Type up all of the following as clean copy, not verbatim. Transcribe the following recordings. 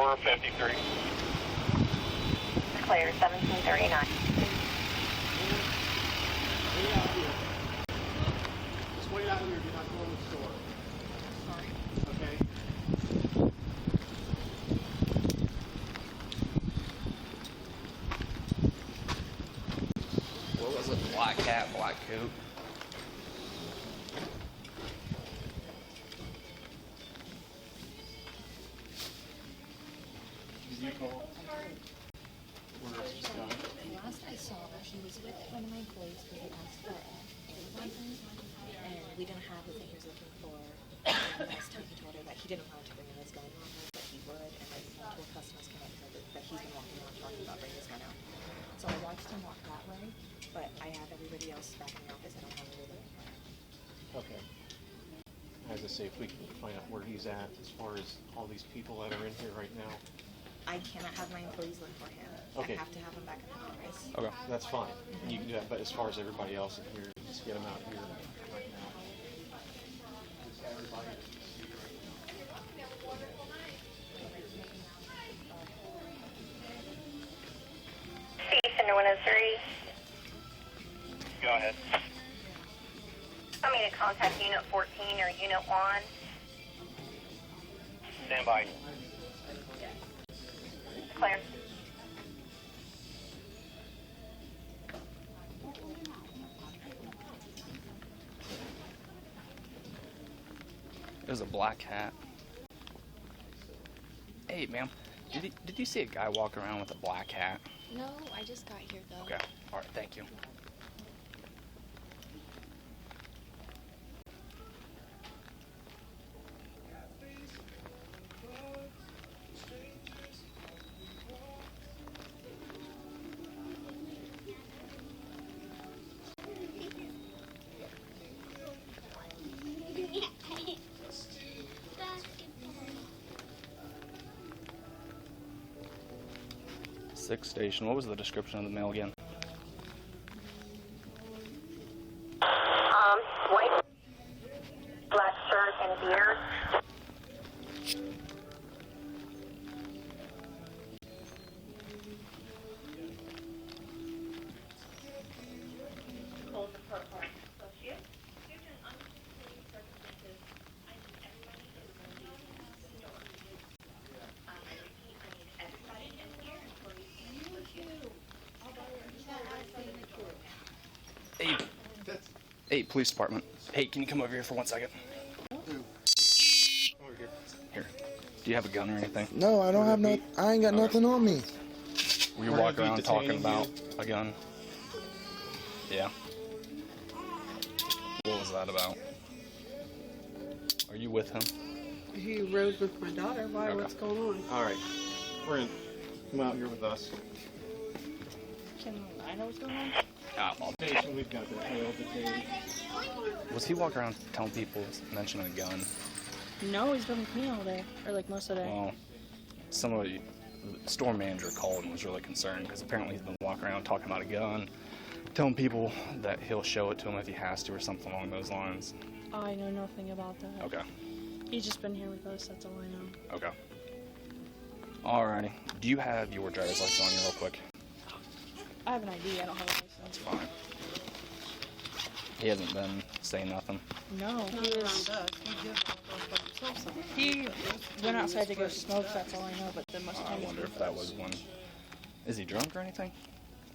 453. Clear, 1739. Just wait out here. Do not go in the store. Sorry. Okay. What was it? Black hat, black coat. Did you call? Where is she going? Last I saw her, she was with one of my employees because they asked for Amazon things, and we didn't have the thing he was looking for. And last time he told her that he didn't want to bring his gun on her, but he would, and then told customers come up that he's been walking around talking about bringing his gun out. So I watched him walk that way, but I have everybody else back in the office. I don't have anybody looking for him. Okay. As I say, if we can find out where he's at, as far as all these people that are in here right now. I cannot have my employees look for him. Okay. I have to have him back in the office. Okay. That's fine. You can do that, but as far as everybody else in here, just get them out here right now. Center 103. Go ahead. Tell me to contact Unit 14 or Unit 1. Stand by. Clear. It was a black hat. Hey, ma'am, did you see a guy walk around with a black hat? No, I just got here though. Okay, all right, thank you. Sixth station. What was the description of the mail again? White, black shirt and beard. Hey, police department. Hey, can you come over here for 1 second? Over here. Here. Do you have a gun or anything? No, I don't have no. I ain't got nothing on me. Were you We're walking gonna be around talking detaining about a gun? Yeah. What was that about? Are you with him? He rode with my daughter. Why? Okay. What's going on? All right. We're gonna come out here with us. Can I know what's going on? Station, we've got the tail detained. Was he walking around telling people, mentioning a gun? No, he's been with me all day, or like most of the day. Well, somebody, the store manager called and was really concerned because apparently he's been walking around talking about a gun, telling people that he'll show it to him if he has to or something along those lines. I know nothing about that. Okay. He's just been here with us. That's all I know. Okay. Alrighty. Do you have your driver's license on you real quick? I have an ID. I don't have a license. That's fine. He hasn't been saying nothing. No, he went outside to go smoke. That's all I know. But then most of the time I he's wonder with if that us. was one. Is he drunk or anything?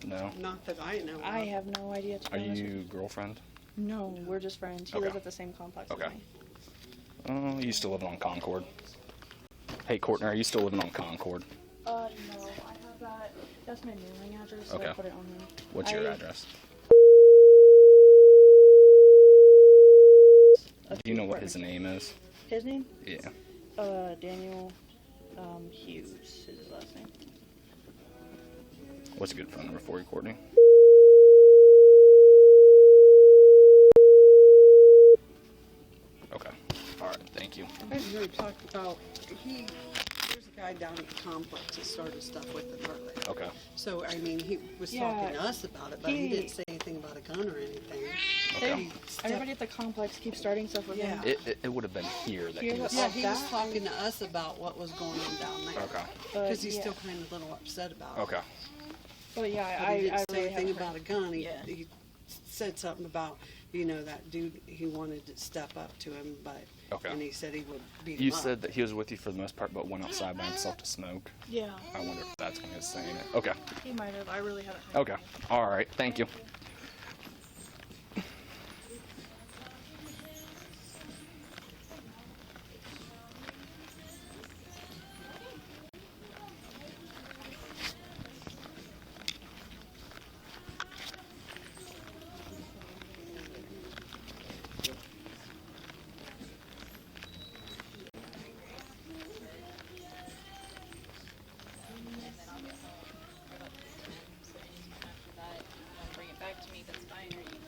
No. Not that I know. I have no idea. To be Are honest with you girlfriend? No, we're just friends. He Okay. lives at the same complex Okay. as me. You used to living on Concord. Hey, Courtney, are you still living on Concord? No, I have that. That's my mailing address, so I Okay. put it on there. What's your address? Do you know what his name is? His name? Yeah. Daniel Hughes is his last name. What's a good phone number for you, Courtney? Okay. All right. Thank you. I just really talked about there's a guy down at the complex that started stuff with him earlier. Okay. So, I mean, he was Yeah, talking to us about it, but he he- didn't say anything about a gun or anything. Okay. He stepped- Everybody at the complex keeps starting stuff with him. Yeah. It would have been here that Here, he was. Yeah, he was that- talking to us about what was going on down there. Okay. But, Because he's yeah. still kind of a little upset about it. Okay. But yeah, But he didn't I say really anything haven't about heard. a gun. Yeah. He said something about, that dude, he wanted to step up to him, but, Okay. and he said he would beat You him up. said that he was with you for the most part, but went outside by himself to smoke. Yeah, I wonder if that's when he was saying it. Okay. he might have. I really haven't heard. Okay. All right. Thank you. Bring it back to me, that's fine, or you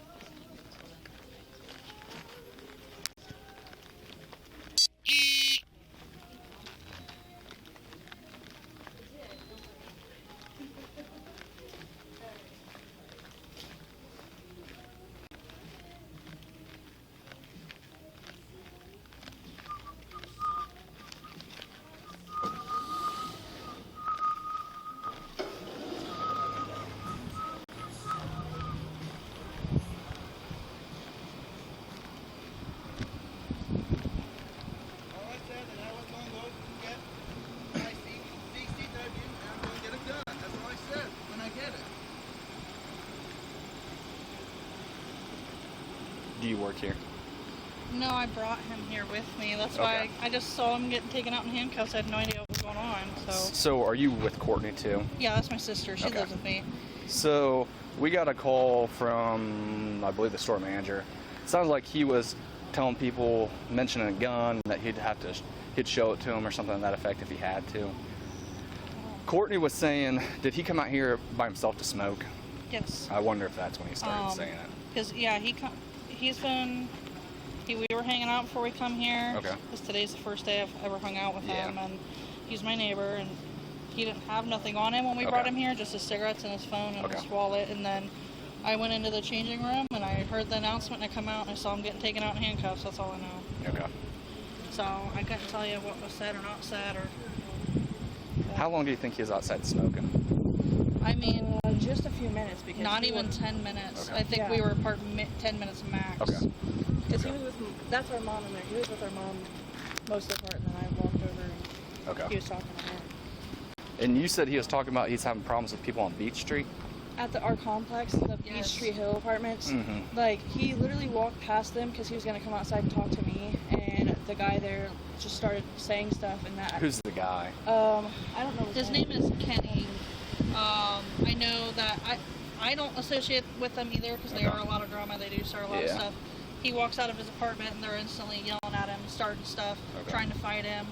Do you work here? No, I brought him here with me. That's Okay. why I just saw him getting taken out in handcuffs. I had no idea what was going on. So So are you with Courtney too? yeah, that's my sister. She Okay. lives with me. So we got a call from, I believe, the store manager. It sounds like he was telling people, mentioning a gun, that he'd show it to him or something to that effect if he had to. Courtney was saying, did he come out here by himself to smoke? Yes. I wonder if that's when he started saying it. Because yeah, we were hanging out before we come here. Okay. Because today's the first day I've ever hung out with Yeah. him, and he's my neighbor, and he didn't have nothing on him when we Okay. brought him here, just his cigarettes and his phone and Okay. his wallet. And then I went into the changing room and I heard the announcement and I come out and I saw him getting taken out in handcuffs. That's all I know. Okay. So I couldn't tell you what was said or not said, or How long do you think he was outside smoking? I mean, Just a few minutes because not he even was- 10 minutes. Okay. I think Yeah. we were apart 10 minutes max. Okay. Because he was with that's our mom in there. He was with our mom most of the part, and then I walked over and Okay. he was talking to her. And you said he was talking about he's having problems with people on Beach Street? At our complex, the Yes. Peachtree Hill apartments, Mhm. like he literally walked past them because he was gonna come outside and talk to me, and the guy there just started saying stuff and that. Who's the guy? I don't know. His name is Kenny. I know that I don't associate with them either because they Okay. are a lot of drama. They do start a lot of Yeah. stuff. He walks out of his apartment and they're instantly yelling at him, starting stuff, Okay. trying to fight him.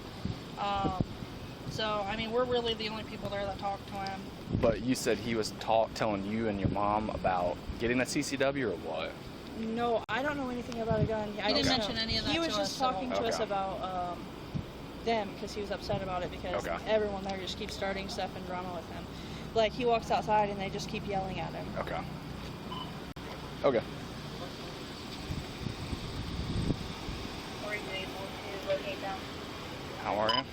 So I mean, we're really the only people there that talk to him. But you said he was telling you and your mom about getting a CCW or what? No, I don't know anything about a gun. He didn't Okay. mention any of that He was to just us at all. talking to us Okay. about them because he was upset about it because Okay. everyone there just keeps starting stuff and drama with him. Like he walks outside and they just keep yelling at him. Okay. Okay. Were you able to locate them? How are you?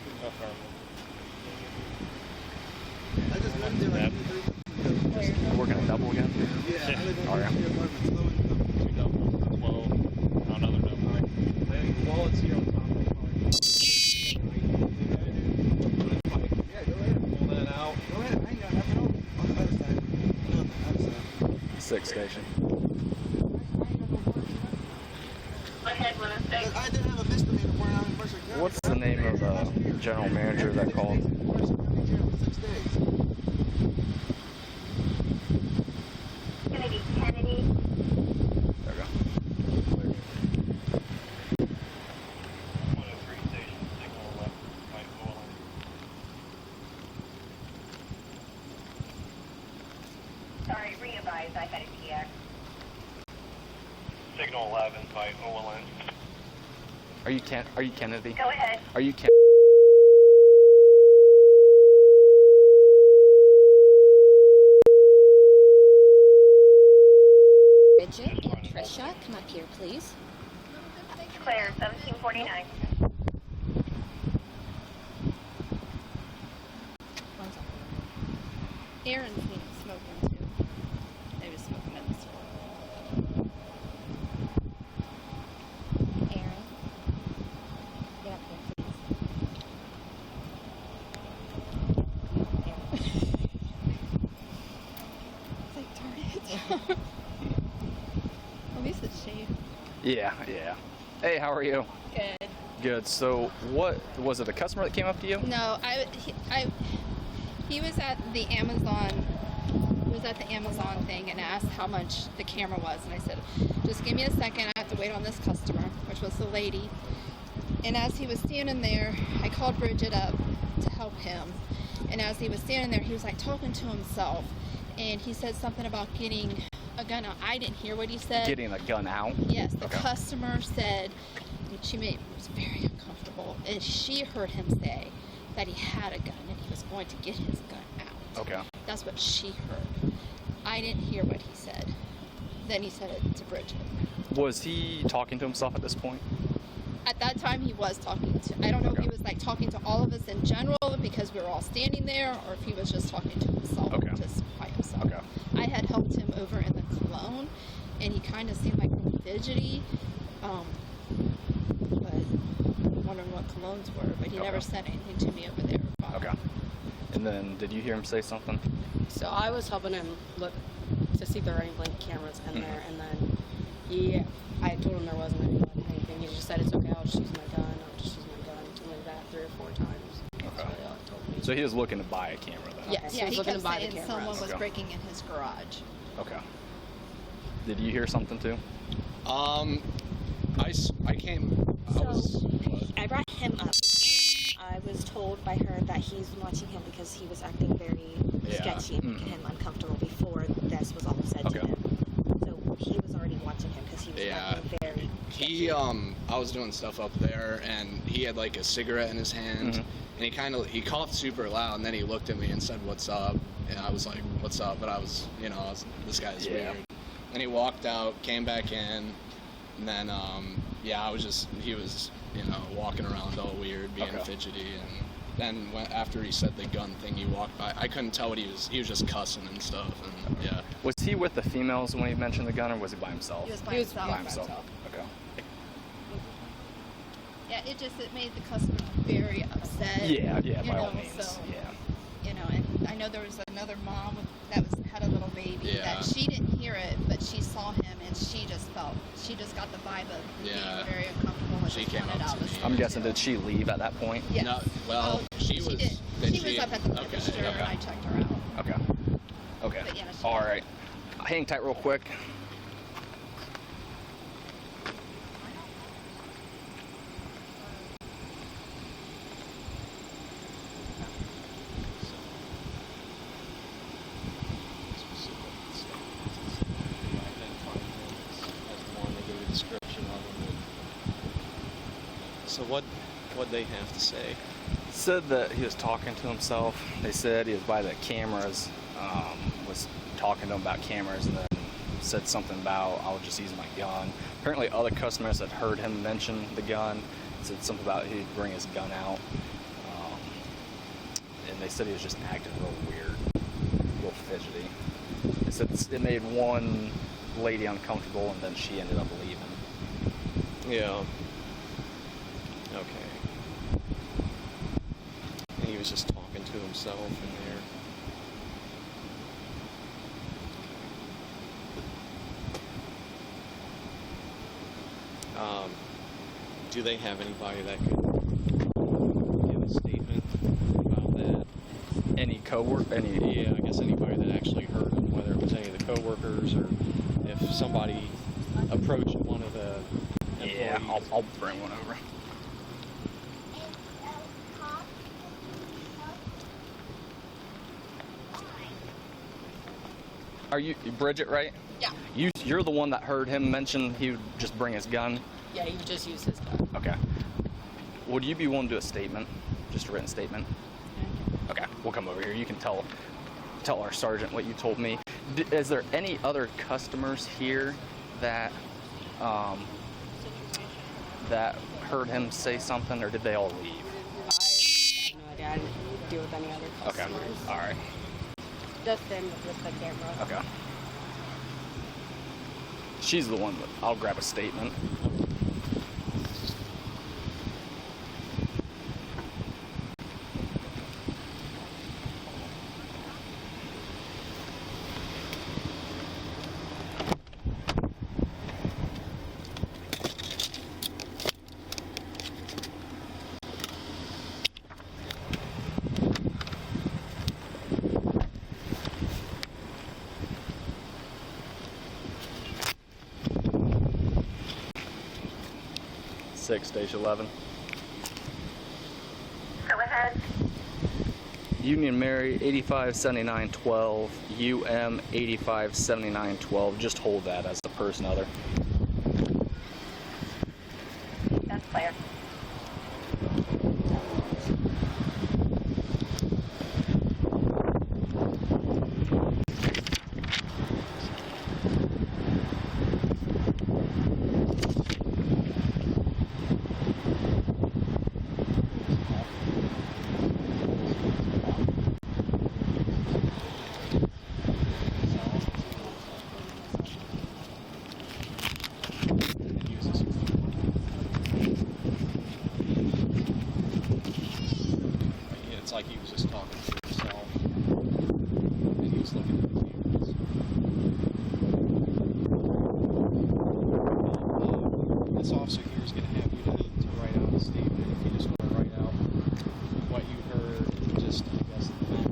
I just went there like 2 3 weeks ago. You're working a double again? Yeah, I live in Are ya? a apartment, low income. 2 doubles, 12, another double. Wallet's here on top of the car. Yeah, go ahead. Pull that out. Go ahead. I ain't got nothing on. On the other side. No, on the other side. 6 station. Go ahead, when I say. I did have a misdemeanor warrant out in Mercer County. What's the name of the general manager that called? Mercer County Jail, 6 days. It's gonna be Kennedy. There we go. 103 station, signal 11, by Kohl. Sorry, re-advise, I had a TX. Signal 11 by OLN. Are you Kennedy? Go ahead. Are you Bridget and Trisha, come up here, please. Claire, 1749. One second. Aaron's been smoking too. They was smoking at the store. Aaron, get up here, please. It's like Target. At least it's shaved. Yeah. Hey, how are you? Good. Good. So, what was it? A customer that came up to you? No, he was at the Amazon. Was at the Amazon thing and asked how much the camera was, and I said, "Just give me a second. I have to wait on this customer," which was the lady. And as he was standing there, I called Bridget up to help him. And as he was standing there, he was like talking to himself, and he said something about getting a gun out. I didn't hear what he said. Getting a gun out? Yes, the Okay. customer said, was very uncomfortable, and she heard him say that he had a gun and he was going to get his gun out. Okay. That's what she heard. I didn't hear what he said. Then he said it to Bridget. Was he talking to himself at this point? At that time, he was talking to, I don't know if he Okay. was like talking to all of us in general because we were all standing there, or if he was just talking to himself, Okay. just by himself. Okay. I had helped him over in the cologne, and he kind of seemed like a little fidgety, but wondering what colognes were, but he Okay. never said anything to me over there. Okay. And then, did you hear him say something? So I was helping him look to see if there were any blank cameras in there, Mm-hmm. and then I told him there wasn't anything. He just said, "It's okay, I'll just use my gun. I'll just use my gun." He told me that 3 or 4 times. That's Okay. really all he told me. So he was looking to buy a camera then? Yes, Yeah, he was he looking kept to buy the saying cameras. someone was Okay. breaking in his garage. Okay. Did you hear something too? I came. I brought him up. I was told by her that he's watching him because he was acting very Yeah. sketchy and making him uncomfortable before this was all said Okay. to him. So he was already watching him because he was acting very He I was doing stuff up there, and he had like a cigarette in his hand, Mhm. and he coughed super loud, and then he looked at me and said, "What's up?" And I was like, "What's up?" But I was, this guy's Yeah. weird. And he walked out, came back in, and then he was walking around all weird, being Okay. fidgety, and then after he said the gun thing, he walked by. I couldn't tell what he was just cussing and stuff, and yeah. Was he with the females when he mentioned the gun, or was he by himself? He was by He was himself. By himself. Okay. Yeah, it made the customer very upset. Yeah, you by all know, means. so- Yeah. And I know there was another mom had a little baby Yeah. that she didn't hear it, but she saw him and she just got the vibe of Yeah. being very uncomfortable and She just came wanted up out to of the me. store. I'm guessing, too. did she leave at that point? Yes. No, well, she was. did. did She was up at the okay, register okay. and I checked her out. Okay. Okay. But yeah, she- All right. Hang tight real quick. So what they have to say? Said that he was talking to himself. They said he was by the cameras, was talking to him about cameras, and then said something about, "I'll just use my gun." Apparently other customers had heard him mention the gun, said something about he'd bring his gun out. And they said he was just acting real weird, real fidgety. They said it made one lady uncomfortable, and then she ended up leaving. Yeah. Okay. And he was just talking to himself in there. Do they have anybody that could give a statement about that? Any Yeah, I guess anybody that actually heard him, whether it was any of the coworkers or if somebody approached one of the employees. Yeah, I'll bring one over. Are you Bridget, right? Yeah. You're the one that heard him mention he would just bring his gun? Yeah, he would just use his gun. Okay. Would you be willing to do a statement? Just a written statement? Okay, we'll come over here. You can tell our sergeant what you told me. Is there any other customers here that that heard him say something, or did they all leave? I have no idea. I didn't deal with any other Okay. customers. All right. Just them with the camera. Okay. She's the one that I'll grab a statement. Station 11. Go ahead. Union Mary 857912, UM 857912. Just hold that as the person other. That's clear. It's like he was just talking to himself, and he was looking at the cameras. This officer here is going to have you to write out a statement. If you just want to write out what you heard, just, I guess, the fact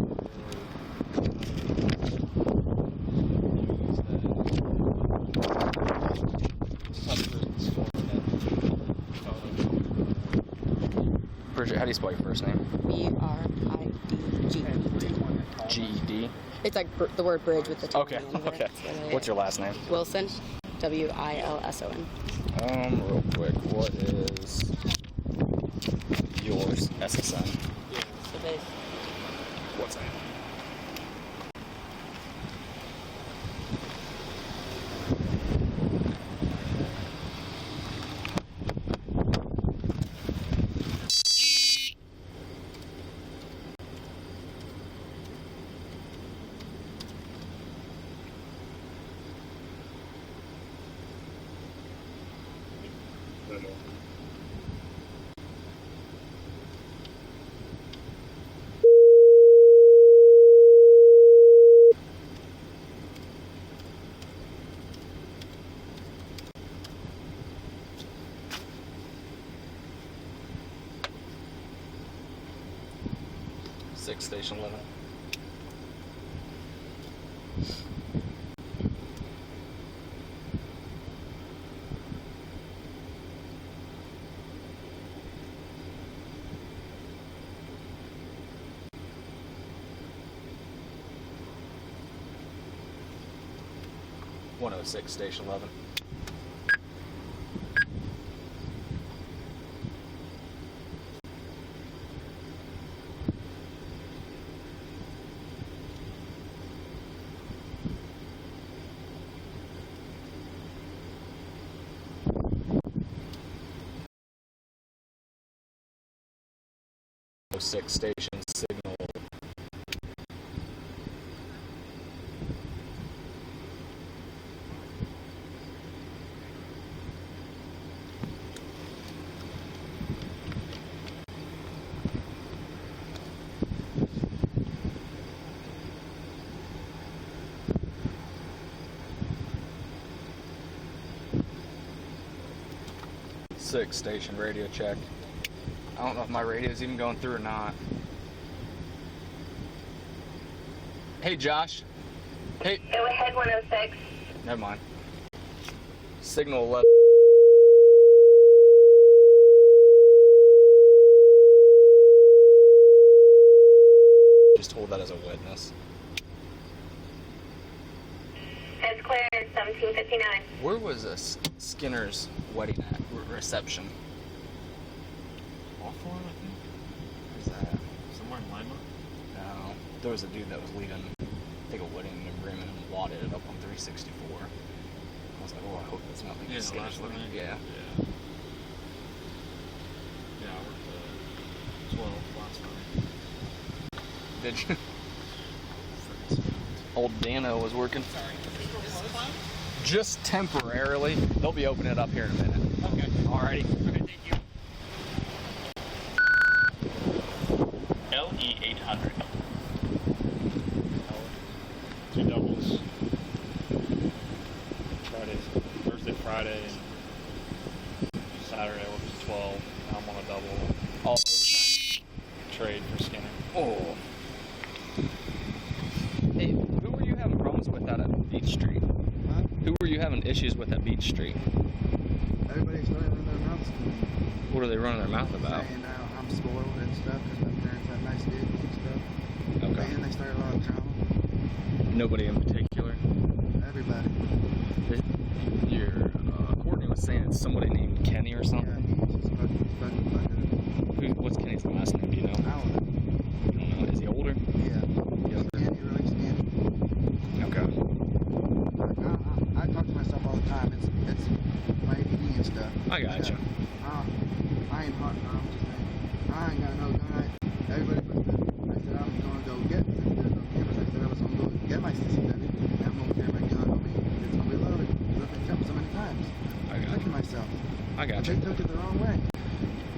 How do you spell your first name? BRIDGED. GED? It's like the word bridge with the T. Okay, okay. What's your last name? Wilson. WILSON. Real quick, what is yours SSN? So they. What's that? Station 11. Station 11. Station signal. Station radio check. I don't know if my radio is even going through or not. Hey, Josh. Hey. Go ahead, 106. Never mind. Signal 11. Just hold that as a witness. It's clear, 1759. Where was Skinner's wedding at? Reception. Hawthorne, I think? Where's that? Somewhere in Lima? No. There was a dude that was leading, I think, a wedding agreement and wadded it up on 364. was like, oh, I hope that's not like Yeah, a sketch last looking. night. Yeah. Yeah, I worked 12 last night. Did you? Old Dano was working. Just temporarily. They'll be opening it up here in a minute. Okay. Alrighty. Okay, thank you. LE 800. Two doubles. Thursday, Friday, and Saturday I worked 12. Now I'm on a double. All overtime. Trade for Skinner. Oh. Hey, who were you having problems with out at Beach Street? Huh? Who were you having issues with at Beach Street? Everybody started running their mouths to me. What are they running their mouth about? Saying I'm spoiled and stuff because my parents have nice vehicles and stuff. Okay. And they started a lot of drama. Nobody in particular? Everybody. Courtney was saying it's somebody named Kenny or Yeah, something. he's just fucking. What's Kenny's last name? Do you know? I don't know. You don't know. Is he older? Yeah. Younger. Skinny, really skinny. Okay. Like, I talk to myself all the time. It's my ADD and stuff. I got you. I ain't hot. I'm just saying. I ain't got no gun. Everybody but I said I was gonna go get. There's no cameras. I said I was gonna go get my CCW. And I'm gonna carry my gun on me. It's gonna be loaded. I've been jumped so many times. I got Tricking you. myself. I got But you. they took it the wrong way.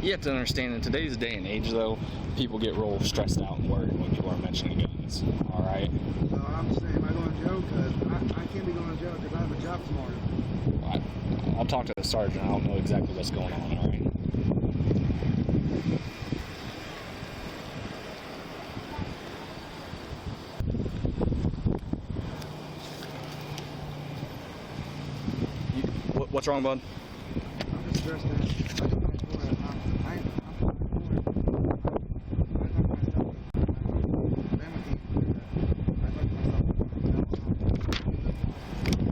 You have to understand in today's day and age, though, people get real stressed out and worried when people are mentioning guns. All right. So I'm just saying, am I going to jail? Because I can't be going to jail because I have a job tomorrow. I'll talk to the sergeant. I don't know exactly what's going on. All right. What's wrong, bud? I'm just stressed out.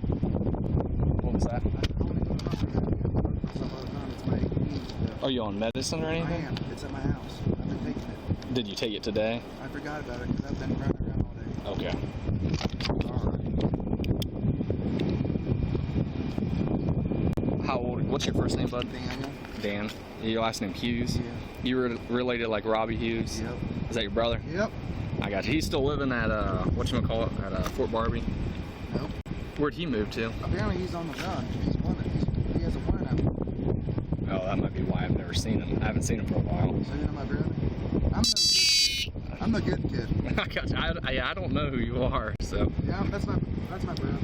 What was that? Are you on medicine or I anything? am. It's at my house. I've been taking it. Did you take it today? I forgot about it because I've been running around all day. Okay. How old? What's your first name, bud? Daniel. Dan. Your last name Hughes? Yeah. You were related like Robbie Hughes? Yep. Is that your brother? Yep. I got you. He's still living at whatchamacallit, at Fort Barbie? Nope. Where'd he move to? Apparently he's on the run. He has a warrant out. Oh, that might be why I've never seen him. I haven't seen him for a while. So you know my brother? I'm the good kid. I got you. I don't know who you are, so. Yeah, that's my brother.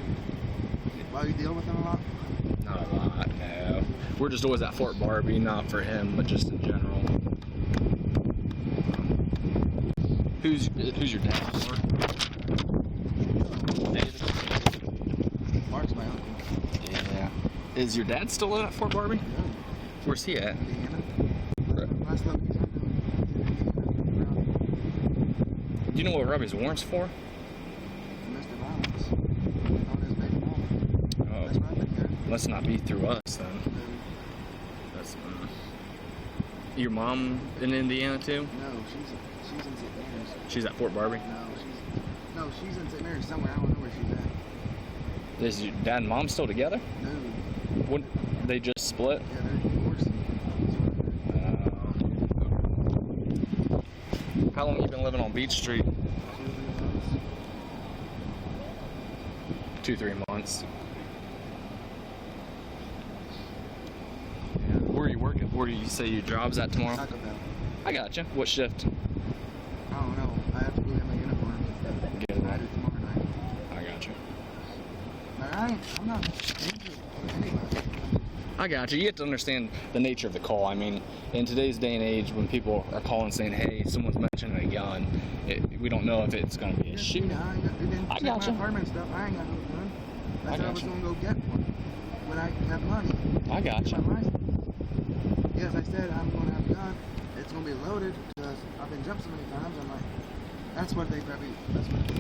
Why, you deal with him a lot? Not a lot, no. We're just always at Fort Barbie, not for him, but just in general. Who's your dad? David? Mark's my uncle. Yeah. Is your dad still at Fort Barbie? Yeah. Where's he at? Indiana. Last time he's Do you know what Robbie's warrant's for? domestic violence. On his baby mama. Oh, That's what I've been hearing. must not be through us then. That's your mom in Indiana too? No, she's in St. Mary's. She's at Fort Barbie. No, she's in St. Mary's somewhere. I don't know where she's at. Is your dad and mom still together? No. When they just split? Yeah, they're divorced. How long have you been living on Beach Street? 2-3 months. Yeah. Where are you working? Where do you say your job's at tomorrow? Taco Bell. I gotcha. What shift? I don't know. I have to go get my uniform. Get it I'll right. do tomorrow night. I gotcha. But I'm not dangerous to anybody. I gotcha. You have to understand the nature of the call. I mean, in today's day and age, when people are calling saying, "Hey, someone's mentioning a gun," we don't know if it's going to be a shooting. I gotcha. My apartment stuff. I ain't got no gun. That's what I was gotcha. going to go get one when I have money. I gotcha. My license. Yes, I said I'm going to have a gun. It's going to be loaded because I've been jumped so many times. I'm like, that's what they probably. That's what they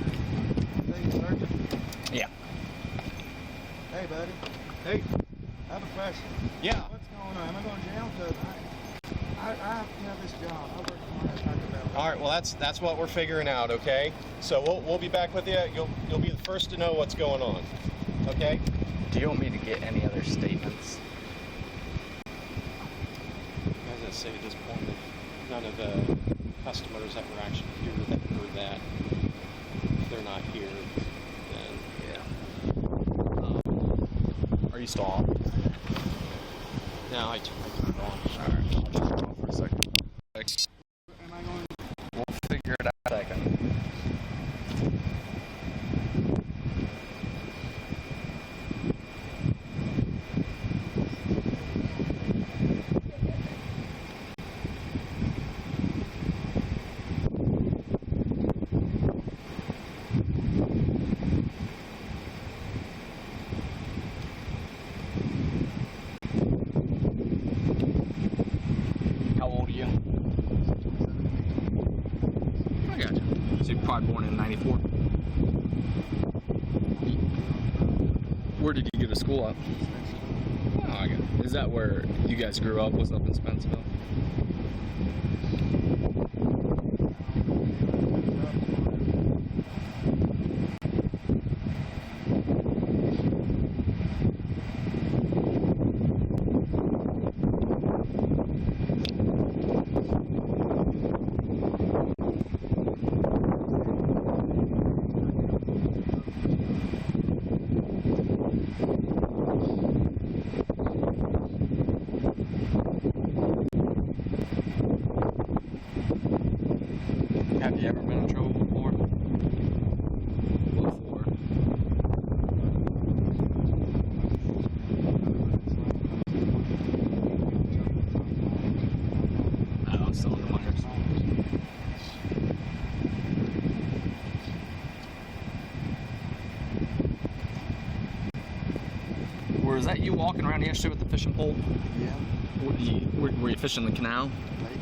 say. Sergeant. Yeah. Hey, buddy. Hey. I have a question. Yeah. What's going on? Am I going to jail? Because I have to have this job. I work tomorrow at Taco Bell. All right. Well, that's what we're figuring out. Okay. So we'll be back with you. You'll be the first to know what's going on. Okay. Do you want me to get any other statements? As I say, at this point, if none of the customers that were actually here that heard that, if they're not here, then Are you still on? now I turn it on. Alright, I'll turn it off for a second. Am I going? We'll figure it out in a second. How old are you? I got you. So you're probably born in '94. Where did you go to school at? Oh, I got it. Is that where you guys grew up? Was up in Spencerville? Have you ever been in trouble before? What for? Oh, I'm still in the minors. Was that you walking around yesterday with the fishing pole? Yeah. Were you fishing the canal? Lake.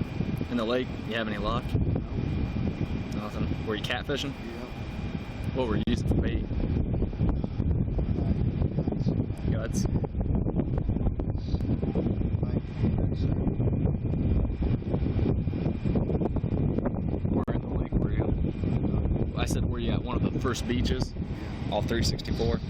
In the lake? You have any luck? No. Nothing. Were you catfishing? Yeah. What were you using for bait? Guts. Where in the lake were you? I said, were you at one of the first beaches? Yeah. All 364?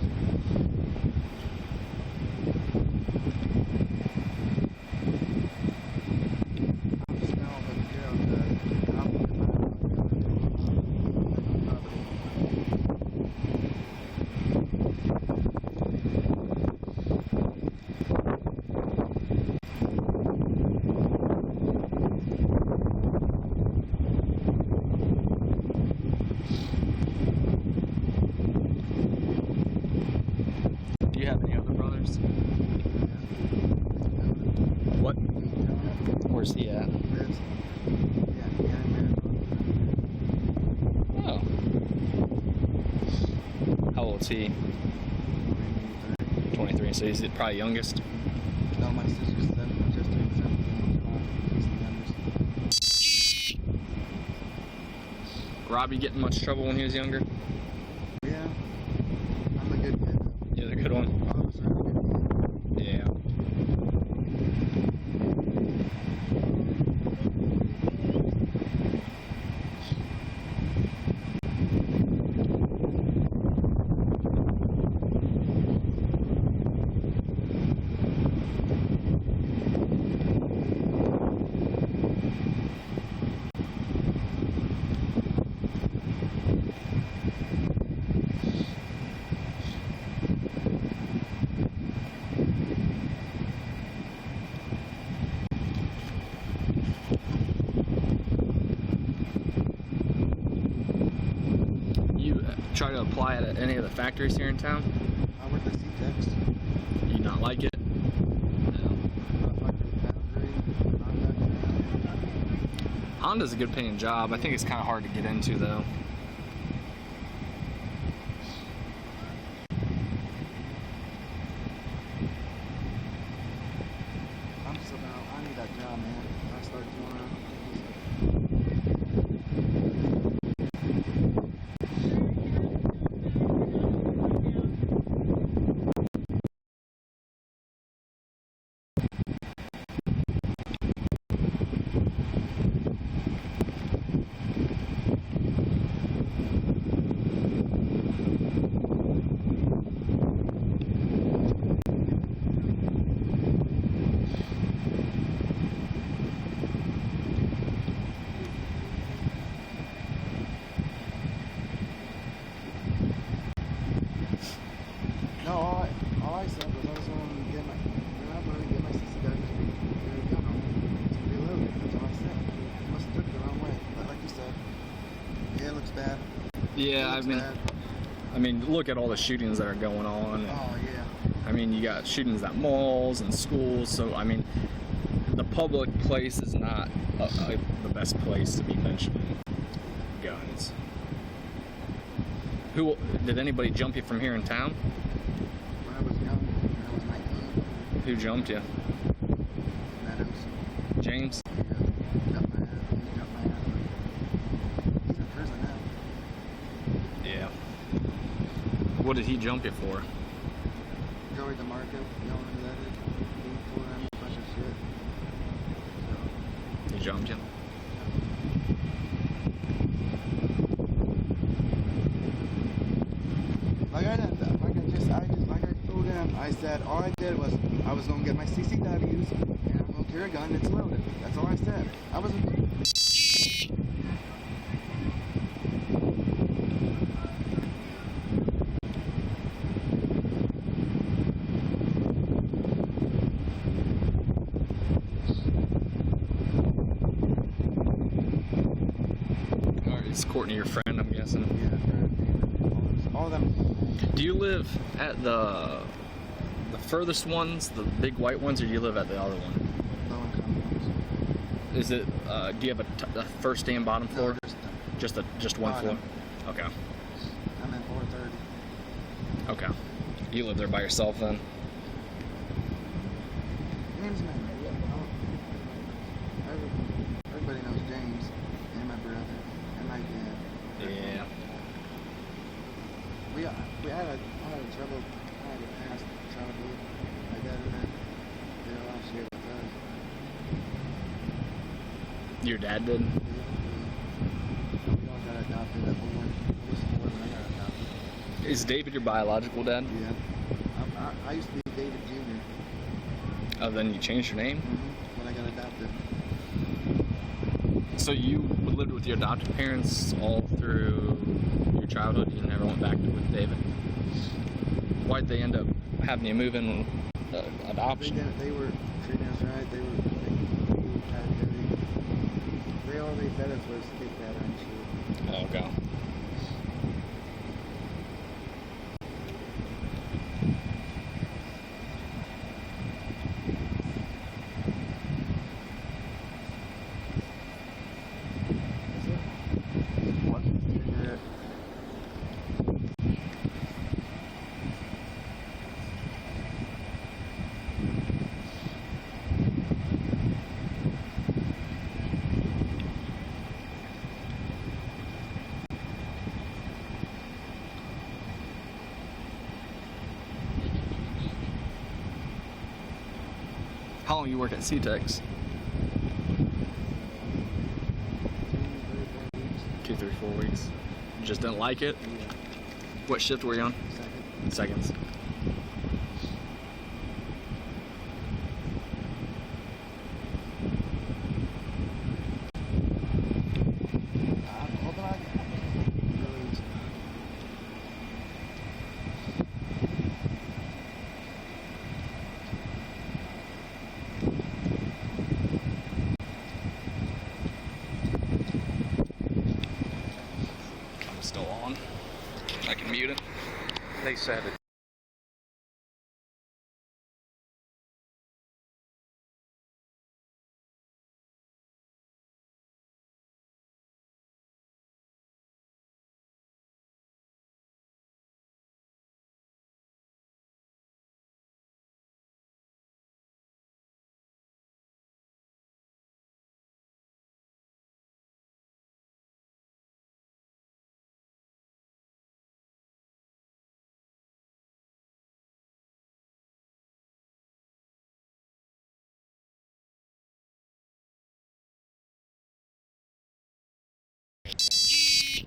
Do you have any other brothers? What? Where's he at? Oh. How old's he? 23, so he's probably youngest. No, my sister's 7, just turned 17. He's the youngest. Robbie get in much trouble when he was younger? Yeah. I'm a good kid. You're the good one? All of us are a good kid. Yeah. Try to apply it at any of the factories here in town? I work at C-Tex. You not like it? No. Honda's a good paying job. I think it's kind of hard to get into though. I'm just about, I need that job, man. I start tomorrow. Yeah, Looks bad. I mean, look at all the shootings that are going on. Oh yeah. I mean, you got shootings at malls and schools. So I mean, the public place is not the best place to be mentioning guns. Did anybody jump you from here in town? When I was young, when I was 19, Who jumped you? Meadows. James? Yeah, jumped my ass. He jumped my ass. He's in prison now. Yeah. What did he jump you for? Joey DeMarco, you know who that is? He told him a bunch of shit. So, He jumped you? like I told him, I said all I did was I was gonna get my CCWs and I'm gonna carry a gun that's loaded. That's all I said. I wasn't. Is Courtney your friend, I'm guessing? Yeah, all of them. Do you live at the furthest ones, the big white ones, or do you live at the other one? Low income ones. Is it? Do you have a first and bottom floor? No, just one bottom. floor. Okay. I'm in 430. Okay. You live there by yourself then? James, man. Everybody knows James and my brother and my dad. Yeah. I had a past childhood. My dad and I did a lot of shit with us. Your dad did? We all got adopted at one. At least more than I got adopted. Is David your biological dad? Yeah. I used to be David Jr. Oh, then you changed your name? When I got adopted. So you lived with your adopted parents all through your childhood? You never went back with David? Why'd they end up having you move in adoption? They were treating us right. They had everything. All they said us was take that and shit. Oh, okay. How long you work at CTEX? 2, 3, 4 weeks. You just didn't like it? Yeah. What shift were you on? Second. Seconds. I'm still on. I can mute it. They said it.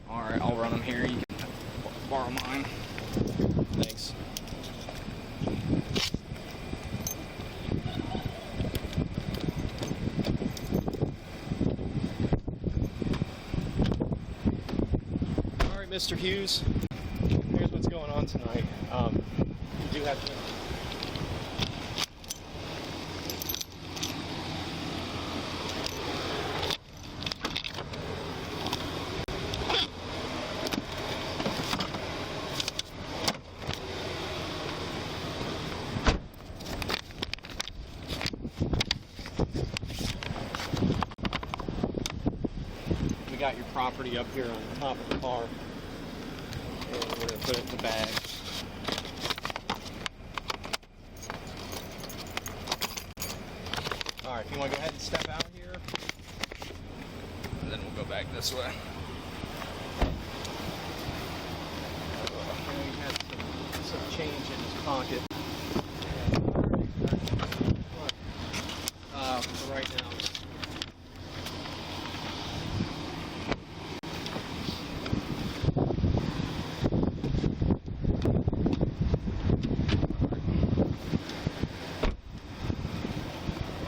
Alright, I'll run them here. You can borrow mine. Thanks. Alright, Mr. Hughes, here's what's going on tonight. You do have to... got your property up here on the top of the car. And we're gonna put it in the bag. All right, if you want to go ahead and step out here, And then we'll go back this way. and we had some change in his pocket. For right now.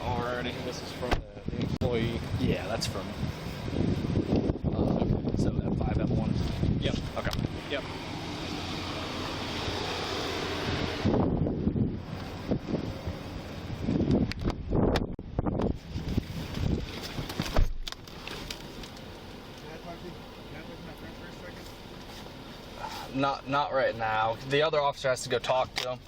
Alrighty, this is from the employee. Yeah, that's from. So that 5M1. Yep. Okay. Yep. Not right now. The other officer has to go talk to him.